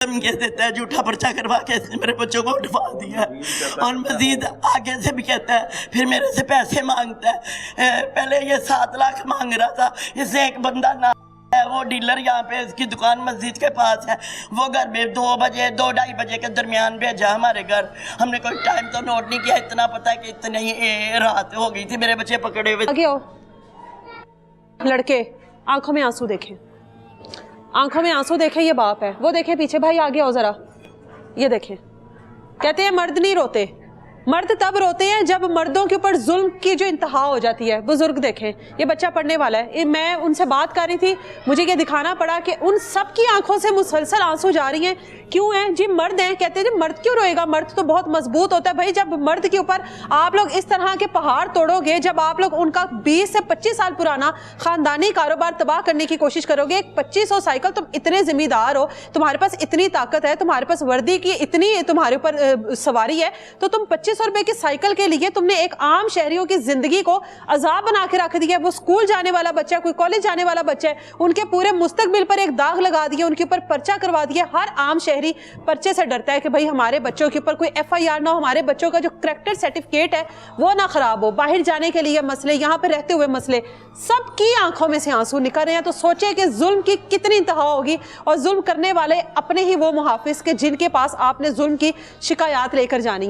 धमकी देता है, झूठा पर्चा करवा के इसने मेरे बच्चों को उठवा दिया और मजीद आगे से भी कहता है, फिर मेरे से पैसे मांगता है। पहले ये 7 लाख मांग रहा था, इससे एक बंदा ना है, वो डीलर यहाँ पे इसकी दुकान मस्जिद के पास है, वो घर में 2 बजे 2-2:30 बजे के दरमियान भेजा हमारे घर। हमने कोई टाइम तो नोट नहीं किया, इतना पता है कि इतनी रात हो गई थी, मेरे बच्चे पकड़े हुए। आगे आओ लड़के, आंखों में आंसू देखें, आंखों में आंसू देखें, ये बाप है, वो देखें पीछे। भाई आगे आओ जरा, ये देखें। कहते हैं मर्द नहीं रोते, मर्द तब रोते हैं जब मर्दों के ऊपर जुल्म की जो इंतहा हो जाती है। बुजुर्ग देखें, ये बच्चा पढ़ने वाला है, मैं उनसे बात कर रही थी, मुझे ये दिखाना पड़ा कि उन सब की आंखों से मुसलसल आंसू जा रही हैं। क्यों हैं जी? मर्द हैं। कहते हैं जी मर्द क्यों रोएगा, मर्द तो बहुत मजबूत होता है। भाई जब मर्द के ऊपर आप लोग इस तरह के पहाड़ तोड़ोगे, जब आप लोग उनका 20 से 25 साल पुराना खानदानी कारोबार तबाह करने की कोशिश करोगे, एक 2500 साइकिल, तुम इतने जिम्मेदार हो, तुम्हारे पास इतनी ताकत है, तुम्हारे पास वर्दी की इतनी तुम्हारे ऊपर सवारी है, तो तुम 2500 रुपए की साइकिल के लिए तुमने एक आम शहरियों की जिंदगी को अजाब बना के रख दिया। वो स्कूल जाने वाला बच्चा, कोई कॉलेज जाने वाला बच्चा है, उनके पूरे मुस्तकबिल पर एक दाग लगा दिया, उनके ऊपर पर्चा करवा दिया। हर आम शहरी पर्चे से डरता है कि भाई हमारे बच्चों के ऊपर कोई FIR ना हो, हमारे बच्चों का जो करैक्टर सर्टिफिकेट है वो ना खराब हो। बाहर जाने के लिए मसले, यहाँ पे रहते हुए मसले, सबकी आंखों में से आंसू निकल रहे हैं। तो सोचे कि जुल्म की कितनी इंतहा होगी, और जुल्म करने वाले अपने ही वो मुहाफिज के जिनके पास आपने जुल्म की शिकायत लेकर जानी है।